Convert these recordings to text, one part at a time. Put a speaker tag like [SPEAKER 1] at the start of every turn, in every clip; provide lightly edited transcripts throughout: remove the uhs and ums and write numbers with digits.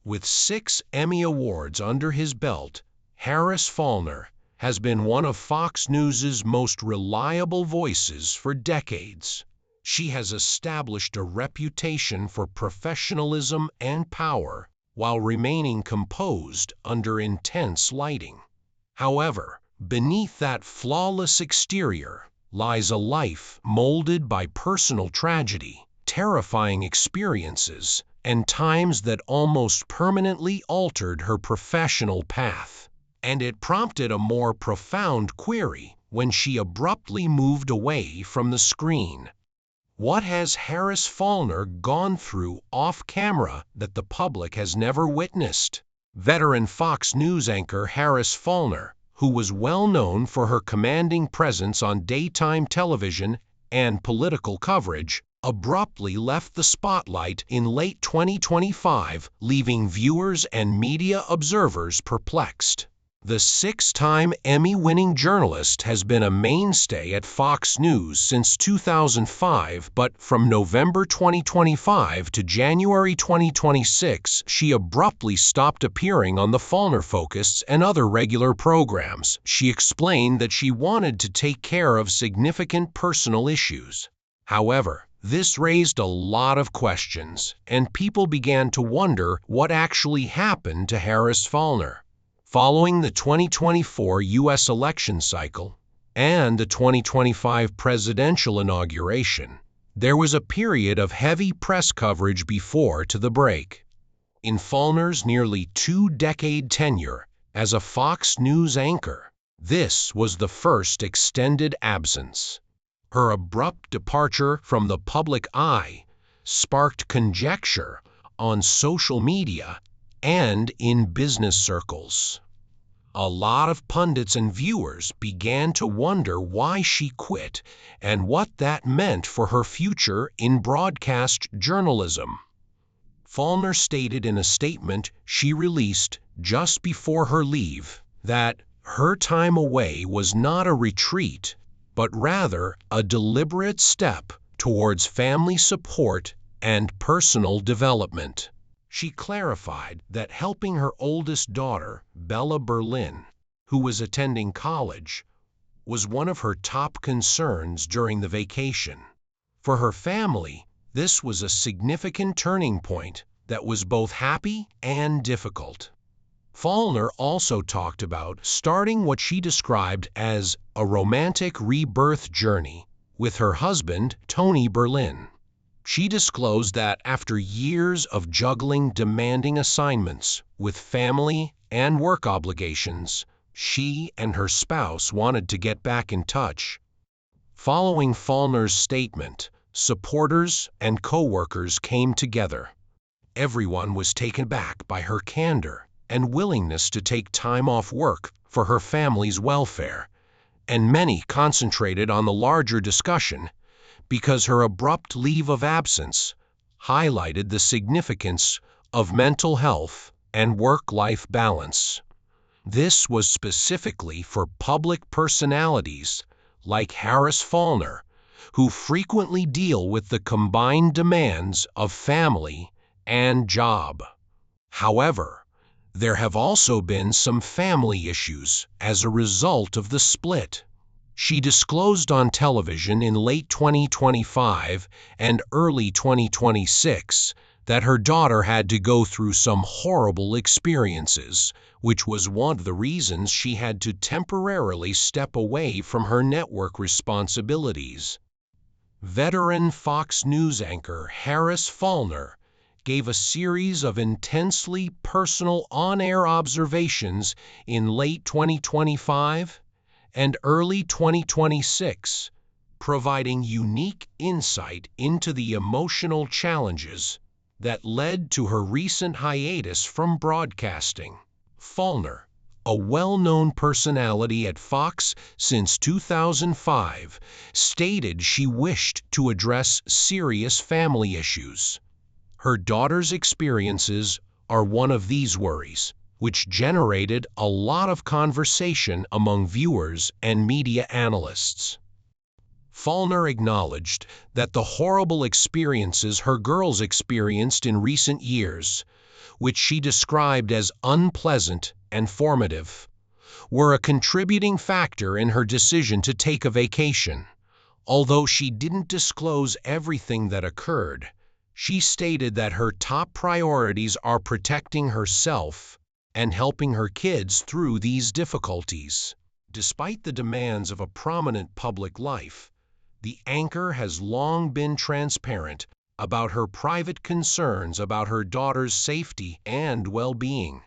[SPEAKER 1] With 6 Emmy Awards under his belt, Harris Faulkner has been one of Fox News's most reliable voices for decades. She has established a reputation for professionalism and power while remaining composed under intense lighting. However, beneath that flawless exterior lies a life molded by personal tragedy, terrifying experiences, and times that almost permanently altered her professional path. And it prompted a more profound query when she abruptly moved away from the screen. What has Harris Faulkner gone through off-camera that the public has never witnessed? Veteran Fox News anchor Harris Faulkner, who was well known for her commanding presence on daytime television and political coverage, abruptly left the spotlight in late 2025, leaving viewers and media observers perplexed. The 6-time Emmy-winning journalist has been a mainstay at Fox News since 2005, but from November 2025 to January 2026, she abruptly stopped appearing on the Faulkner Focus and other regular programs. She explained that she wanted to take care of significant personal issues. However, this raised a lot of questions, and people began to wonder what actually happened to Harris Faulkner. Following the 2024 U.S. election cycle and the 2025 presidential inauguration, there was a period of heavy press coverage before the break. In Faulkner's nearly 2-decade tenure as a Fox News anchor, this was the first extended absence. Her abrupt departure from the public eye sparked conjecture on social media and in business circles. A lot of pundits and viewers began to wonder why she quit and what that meant for her future in broadcast journalism. Faulkner stated in a statement she released just before her leave that her time away was not a retreat, but rather a deliberate step towards family support and personal development. She clarified that helping her oldest daughter, Bella Berlin, who was attending college, was one of her top concerns during the vacation. For her family, this was a significant turning point that was both happy and difficult. Faulkner also talked about starting what she described as a romantic rebirth journey with her husband, Tony Berlin. She disclosed that after years of juggling demanding assignments with family and work obligations, she and her spouse wanted to get back in touch. Following Faulkner's statement, supporters and co-workers came together. Everyone was taken back by her candor and willingness to take time off work for her family's welfare, and many concentrated on the larger discussion because her abrupt leave of absence highlighted the significance of mental health and work-life balance. This was specifically for public personalities like Harris Faulkner, who frequently deal with the combined demands of family and job. However, there have also been some family issues as a result of the split. She disclosed on television in late 2025 and early 2026 that her daughter had to go through some horrible experiences, which was one of the reasons she had to temporarily step away from her network responsibilities. Veteran Fox News anchor Harris Faulkner gave a series of intensely personal on-air observations in late 2025 and early 2026, providing unique insight into the emotional challenges that led to her recent hiatus from broadcasting. Faulkner, a well-known personality at Fox since 2005, stated she wished to address serious family issues. Her daughter's experiences are one of these worries, which generated a lot of conversation among viewers and media analysts. Faulkner acknowledged that the horrible experiences her girls experienced in recent years which she described as unpleasant and formative, were a contributing factor in her decision to take a vacation. Although she didn't disclose everything that occurred, she stated that her top priorities are protecting herself and helping her kids through these difficulties. Despite the demands of a prominent public life, the anchor has long been transparent about her private concerns about her daughter's safety and well-being.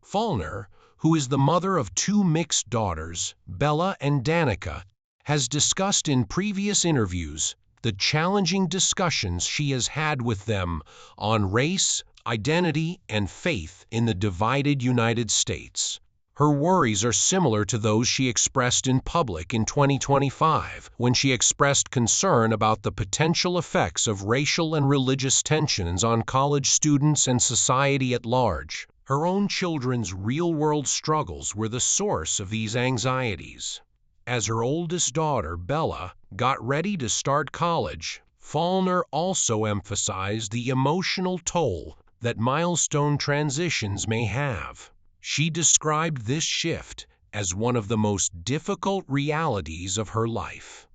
[SPEAKER 1] Faulkner, who is the mother of two mixed daughters, Bella and Danica, has discussed in previous interviews the challenging discussions she has had with them on race, identity, and faith in the divided United States. Her worries are similar to those she expressed in public in 2025, when she expressed concern about the potential effects of racial and religious tensions on college students and society at large. Her own children's real-world struggles were the source of these anxieties. As her oldest daughter, Bella, got ready to start college, Faulkner also emphasized the emotional toll that milestone transitions may have. She described this shift as one of the most difficult realities of her life.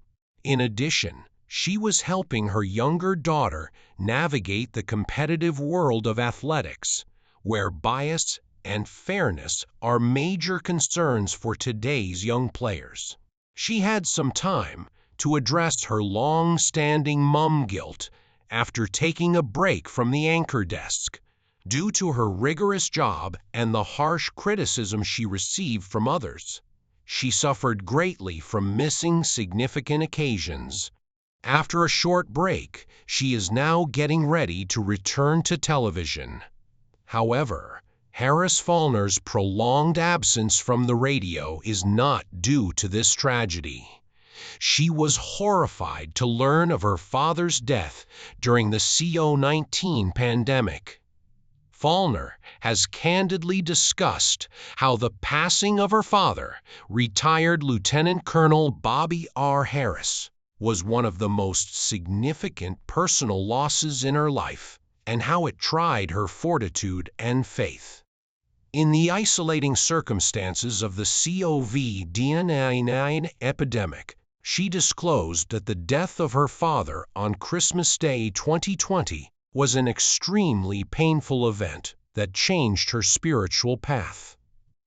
[SPEAKER 1] In addition, she was helping her younger daughter navigate the competitive world of athletics, where bias and fairness are major concerns for today's young players. She had some time to address her long-standing mom guilt after taking a break from the anchor desk. Due to her rigorous job and the harsh criticism she received from others, she suffered greatly from missing significant occasions. After a short break, she is now getting ready to return to television. However, Harris Faulkner's prolonged absence from the radio is not due to this tragedy. She was horrified to learn of her father's death during the COVID-19 pandemic. Faulkner has candidly discussed how the passing of her father, retired Lieutenant Colonel Bobby R. Harris, was one of the most significant personal losses in her life, and how it tried her fortitude and faith. In the isolating circumstances of the COVID-19 epidemic, she disclosed that the death of her father on Christmas Day 2020 was an extremely painful event that changed her spiritual path.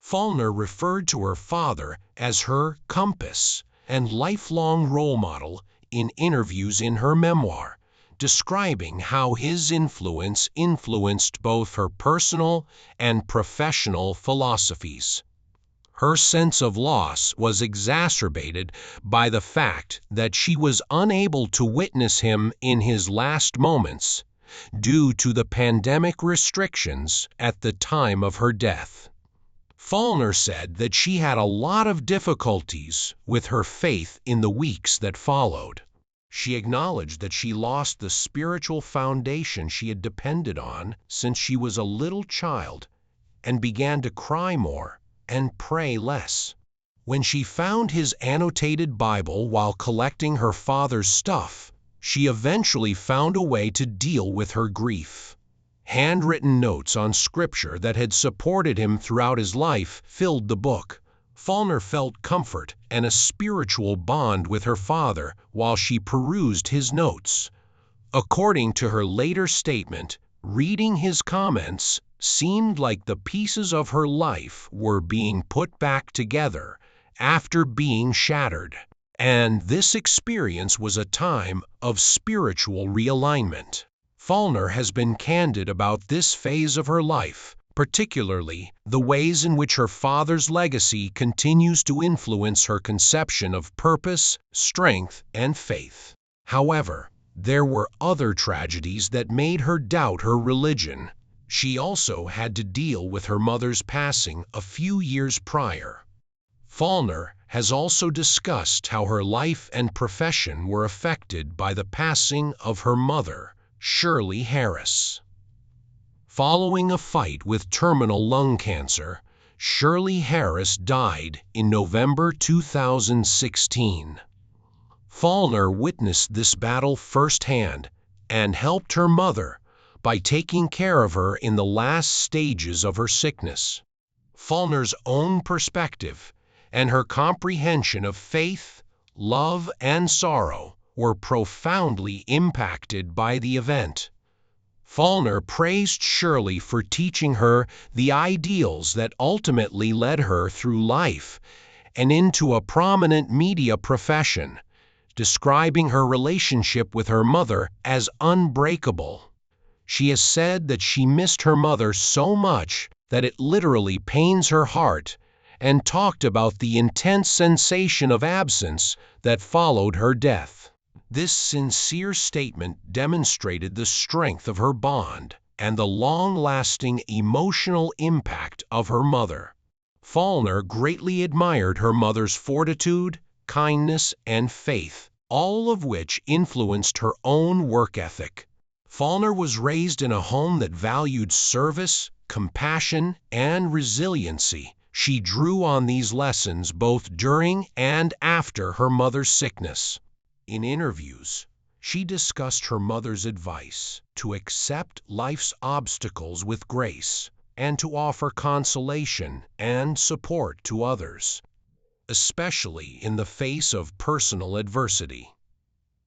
[SPEAKER 1] Faulkner referred to her father as her compass and lifelong role model in interviews in her memoir, describing how his influence influenced both her personal and professional philosophies. Her sense of loss was exacerbated by the fact that she was unable to witness him in his last moments due to the pandemic restrictions at the time of her death. Faulkner said that she had a lot of difficulties with her faith in the weeks that followed. She acknowledged that she lost the spiritual foundation she had depended on since she was a little child and began to cry more and pray less. When she found his annotated Bible while collecting her father's stuff, she eventually found a way to deal with her grief. Handwritten notes on scripture that had supported him throughout his life filled the book. Faulkner felt comfort and a spiritual bond with her father while she perused his notes. According to her later statement, reading his comments seemed like the pieces of her life were being put back together after being shattered. And this experience was a time of spiritual realignment. Faulkner has been candid about this phase of her life, particularly the ways in which her father's legacy continues to influence her conception of purpose, strength, and faith. However, there were other tragedies that made her doubt her religion. She also had to deal with her mother's passing a few years prior. Faulkner has also discussed how her life and profession were affected by the passing of her mother, Shirley Harris. Following a fight with terminal lung cancer, Shirley Harris died in November 2016. Faulkner witnessed this battle firsthand and helped her mother, by taking care of her in the last stages of her sickness. Faulkner's own perspective and her comprehension of faith, love, and sorrow were profoundly impacted by the event. Faulkner praised Shirley for teaching her the ideals that ultimately led her through life and into a prominent media profession, describing her relationship with her mother as unbreakable. She has said that she missed her mother so much that it literally pains her heart, and talked about the intense sensation of absence that followed her death. This sincere statement demonstrated the strength of her bond and the long-lasting emotional impact of her mother. Faulkner greatly admired her mother's fortitude, kindness, and faith, all of which influenced her own work ethic. Faulkner was raised in a home that valued service, compassion, and resiliency. She drew on these lessons both during and after her mother's sickness. In interviews, she discussed her mother's advice to accept life's obstacles with grace and to offer consolation and support to others, especially in the face of personal adversity.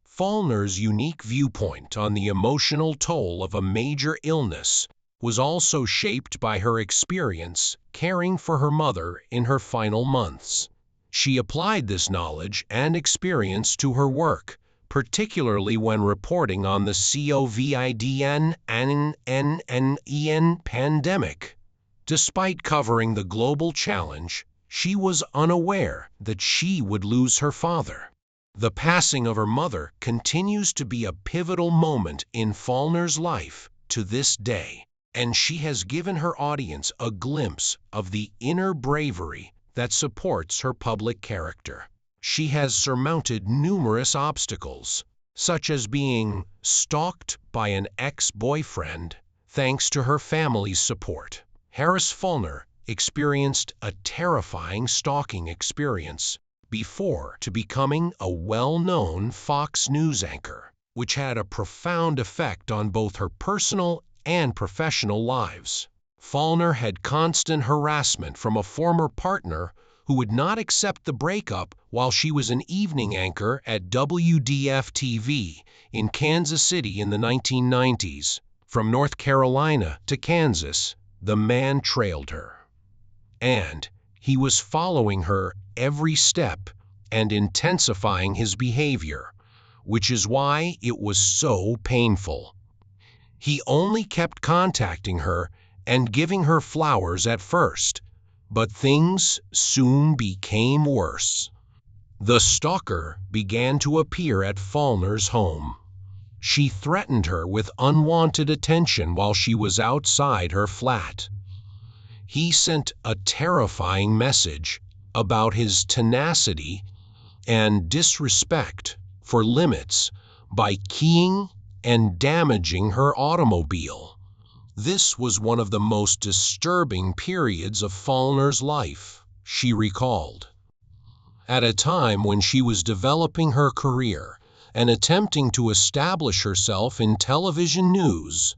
[SPEAKER 1] Faulkner's unique viewpoint on the emotional toll of a major illness was also shaped by her experience caring for her mother in her final months. She applied this knowledge and experience to her work, particularly when reporting on the COVID-19 pandemic. Despite covering the global challenge, she was unaware that she would lose her father. The passing of her mother continues to be a pivotal moment in Faulkner's life to this day, and she has given her audience a glimpse of the inner bravery that supports her public character. She has surmounted numerous obstacles, such as being stalked by an ex-boyfriend, thanks to her family's support. Harris Faulkner experienced a terrifying stalking experience before to becoming a well-known Fox News anchor, which had a profound effect on both her personal and professional lives. Faulkner had constant harassment from a former partner who would not accept the breakup while she was an evening anchor at WDF-TV in Kansas City in the 1990s. From North Carolina to Kansas, the man trailed her, and he was following her every step and intensifying his behavior, which is why it was so painful. He only kept contacting her and giving her flowers at first, but things soon became worse. The stalker began to appear at Faulkner's home. She threatened her with unwanted attention while she was outside her flat. He sent a terrifying message about his tenacity and disrespect for limits by keying and damaging her automobile. This was one of the most disturbing periods of Faulkner's life, she recalled. At a time when she was developing her career and attempting to establish herself in television news,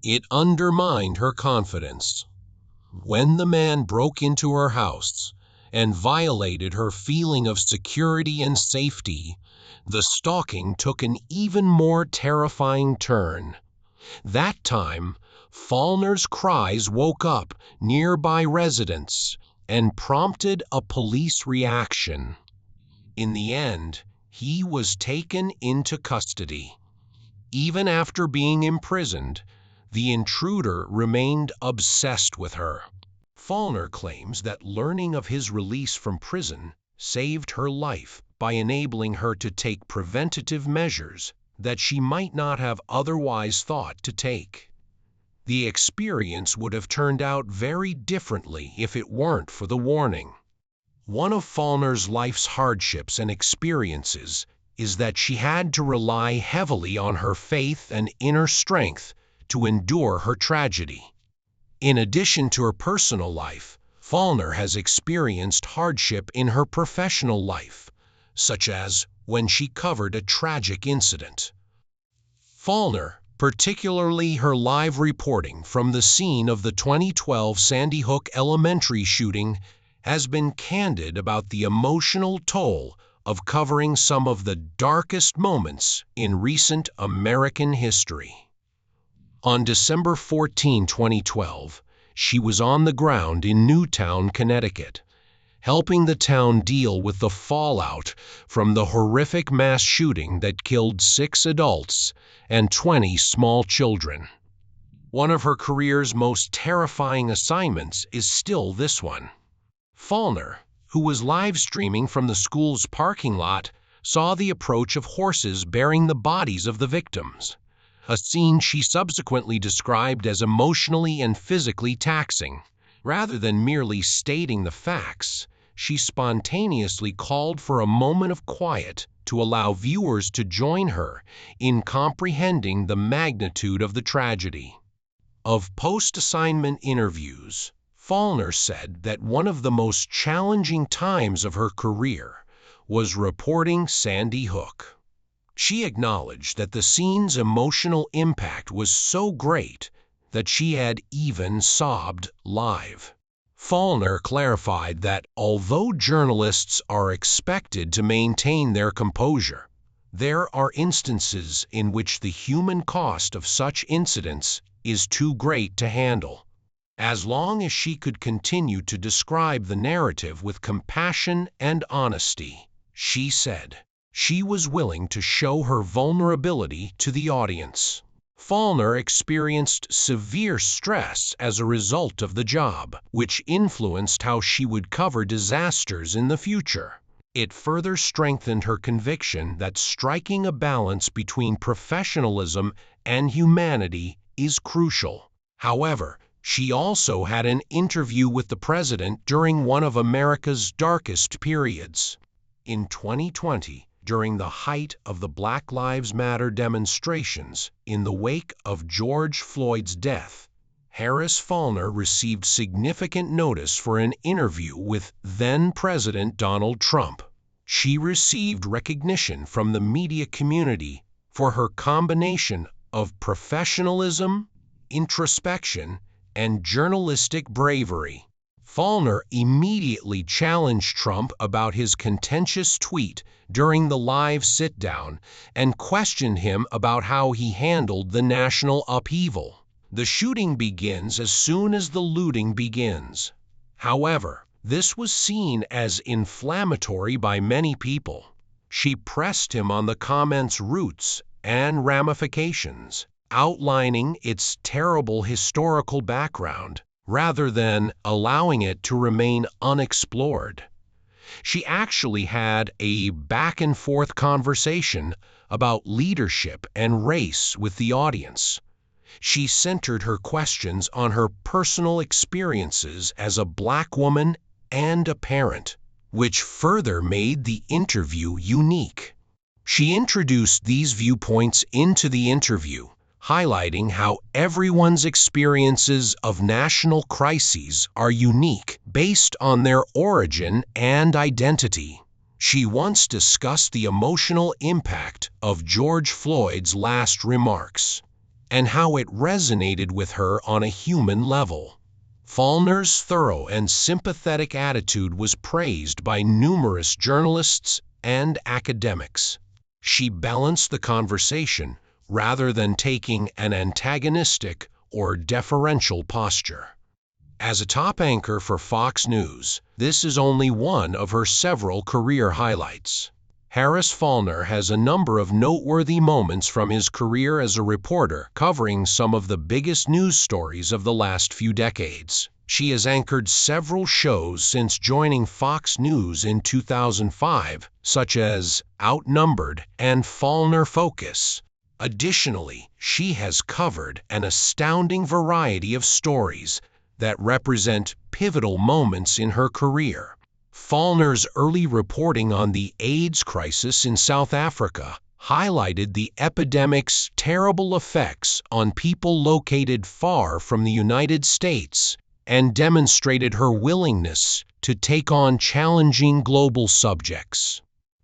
[SPEAKER 1] it undermined her confidence. When the man broke into her house and violated her feeling of security and safety, the stalking took an even more terrifying turn. That time, Faulkner's cries woke up nearby residents and prompted a police reaction. In the end, he was taken into custody. Even after being imprisoned, the intruder remained obsessed with her. Faulkner claims that learning of his release from prison saved her life by enabling her to take preventative measures that she might not have otherwise thought to take. The experience would have turned out very differently if it weren't for the warning. One of Faulkner's life's hardships and experiences is that she had to rely heavily on her faith and inner strength to endure her tragedy. In addition to her personal life, Faulkner has experienced hardship in her professional life, such as when she covered a tragic incident. Faulkner Particularly her live reporting from the scene of the 2012 Sandy Hook Elementary shooting has been candid about the emotional toll of covering some of the darkest moments in recent American history. On December 14, 2012, she was on the ground in Newtown, Connecticut, helping the town deal with the fallout from the horrific mass shooting that killed 6 adults and 20 small children. One of her career's most terrifying assignments is still this one. Faulkner, who was live streaming from the school's parking lot, saw the approach of horses bearing the bodies of the victims, a scene she subsequently described as emotionally and physically taxing. Rather than merely stating the facts, she spontaneously called for a moment of quiet to allow viewers to join her in comprehending the magnitude of the tragedy. Of post-assignment interviews, Faulkner said that one of the most challenging times of her career was reporting Sandy Hook. She acknowledged that the scene's emotional impact was so great that she had even sobbed live. Faulkner clarified that although journalists are expected to maintain their composure, there are instances in which the human cost of such incidents is too great to handle. As long as she could continue to describe the narrative with compassion and honesty, she said, she was willing to show her vulnerability to the audience. Faulkner experienced severe stress as a result of the job, which influenced how she would cover disasters in the future. It further strengthened her conviction that striking a balance between professionalism and humanity is crucial. However, she also had an interview with the president during one of America's darkest periods. In 2020, during the height of the Black Lives Matter demonstrations in the wake of George Floyd's death, Harris Faulkner received significant notice for an interview with then-President Donald Trump. She received recognition from the media community for her combination of professionalism, introspection, and journalistic bravery. Faulkner immediately challenged Trump about his contentious tweet during the live sit-down and questioned him about how he handled the national upheaval. The shooting begins as soon as the looting begins. However, this was seen as inflammatory by many people. She pressed him on the comment's roots and ramifications, outlining its terrible historical background, rather than allowing it to remain unexplored. She actually had a back-and-forth conversation about leadership and race with the audience. She centered her questions on her personal experiences as a Black woman and a parent, which further made the interview unique. She introduced these viewpoints into the interview, highlighting how everyone's experiences of national crises are unique based on their origin and identity. She once discussed the emotional impact of George Floyd's last remarks and how it resonated with her on a human level. Faulkner's thorough and sympathetic attitude was praised by numerous journalists and academics. She balanced the conversation rather than taking an antagonistic or deferential posture. As a top anchor for Fox News, this is only one of her several career highlights. Harris Faulkner has a number of noteworthy moments from his career as a reporter, covering some of the biggest news stories of the last few decades. She has anchored several shows since joining Fox News in 2005, such as Outnumbered and Faulkner Focus. Additionally, she has covered an astounding variety of stories that represent pivotal moments in her career. Faulkner's early reporting on the AIDS crisis in South Africa highlighted the epidemic's terrible effects on people located far from the United States and demonstrated her willingness to take on challenging global subjects.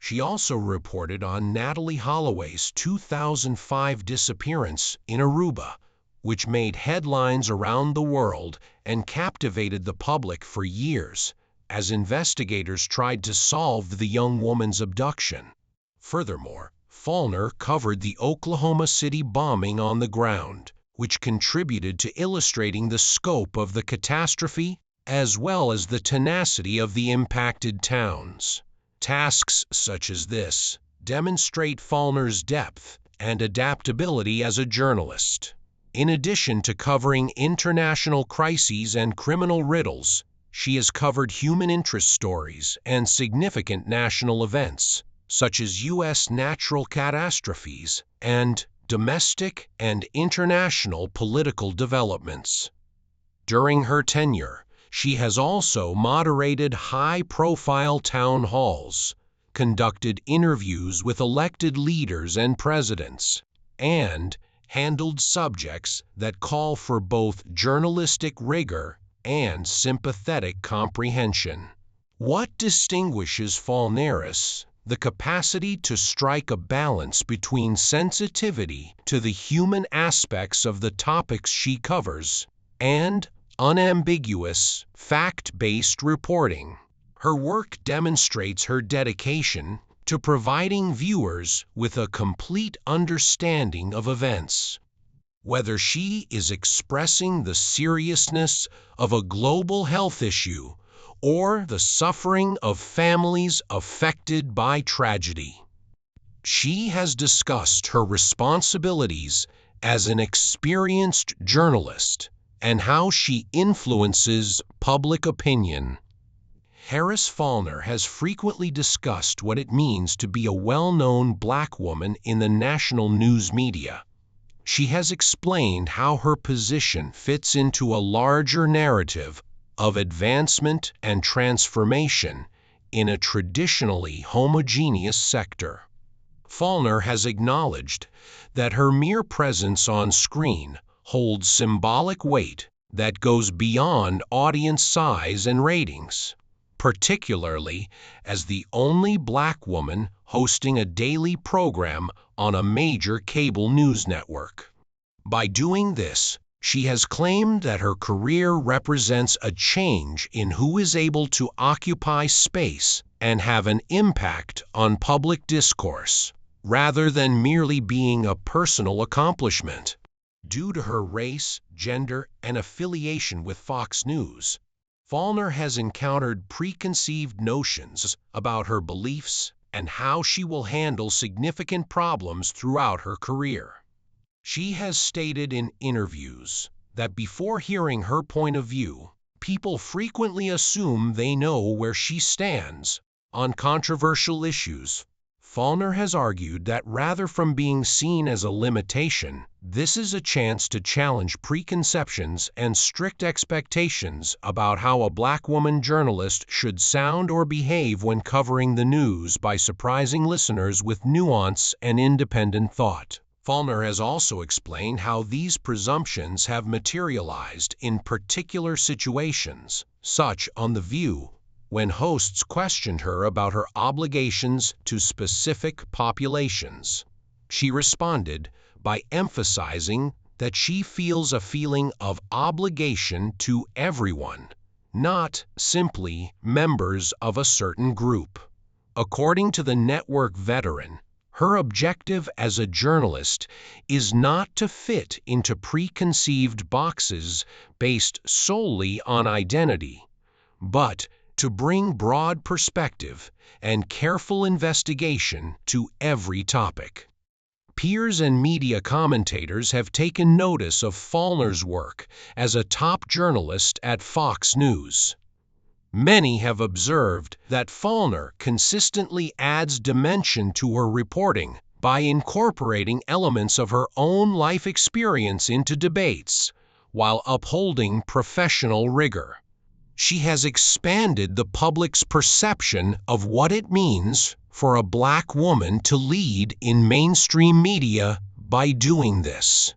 [SPEAKER 1] She also reported on Natalie Holloway's 2005 disappearance in Aruba, which made headlines around the world and captivated the public for years, as investigators tried to solve the young woman's abduction. Furthermore, Faulkner covered the Oklahoma City bombing on the ground, which contributed to illustrating the scope of the catastrophe as well as the tenacity of the impacted towns. Tasks such as this demonstrate Faulkner's depth and adaptability as a journalist. In addition to covering international crises and criminal riddles, she has covered human interest stories and significant national events, such as U.S. natural catastrophes and domestic and international political developments. During her tenure, she has also moderated high-profile town halls, conducted interviews with elected leaders and presidents, and handled subjects that call for both journalistic rigor and sympathetic comprehension. What distinguishes Faulkner? The capacity to strike a balance between sensitivity to the human aspects of the topics she covers and unambiguous, fact-based reporting. Her work demonstrates her dedication to providing viewers with a complete understanding of events. Whether she is expressing the seriousness of a global health issue or the suffering of families affected by tragedy, she has discussed her responsibilities as an experienced journalist and how she influences public opinion. Harris Faulkner has frequently discussed what it means to be a well-known Black woman in the national news media. She has explained how her position fits into a larger narrative of advancement and transformation in a traditionally homogeneous sector. Faulkner has acknowledged that her mere presence on screen holds symbolic weight that goes beyond audience size and ratings, particularly as the only Black woman hosting a daily program on a major cable news network. By doing this, she has claimed that her career represents a change in who is able to occupy space and have an impact on public discourse, rather than merely being a personal accomplishment. Due to her race, gender, and affiliation with Fox News, Faulkner has encountered preconceived notions about her beliefs and how she will handle significant problems throughout her career. She has stated in interviews that before hearing her point of view, people frequently assume they know where she stands on controversial issues. Faulkner has argued that rather from being seen as a limitation, this is a chance to challenge preconceptions and strict expectations about how a Black woman journalist should sound or behave when covering the news by surprising listeners with nuance and independent thought. Faulkner has also explained how these presumptions have materialized in particular situations, such on The View, when hosts questioned her about her obligations to specific populations. She responded by emphasizing that she feels a feeling of obligation to everyone, not simply members of a certain group. According to the network veteran, her objective as a journalist is not to fit into preconceived boxes based solely on identity, but to bring broad perspective and careful investigation to every topic. Peers and media commentators have taken notice of Faulkner's work as a top journalist at Fox News. Many have observed that Faulkner consistently adds dimension to her reporting by incorporating elements of her own life experience into debates, while upholding professional rigor. She has expanded the public's perception of what it means for a Black woman to lead in mainstream media by doing this.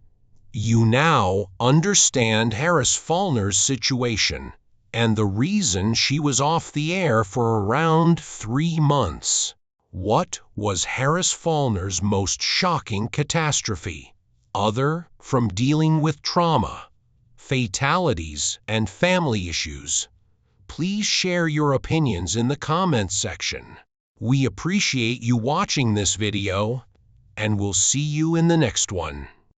[SPEAKER 1] You now understand Harris Faulkner's situation and the reason she was off the air for around 3 months. What was Harris Faulkner's most shocking catastrophe? Other from dealing with trauma, fatalities, and family issues. Please share your opinions in the comments section. We appreciate you watching this video, and we'll see you in the next one.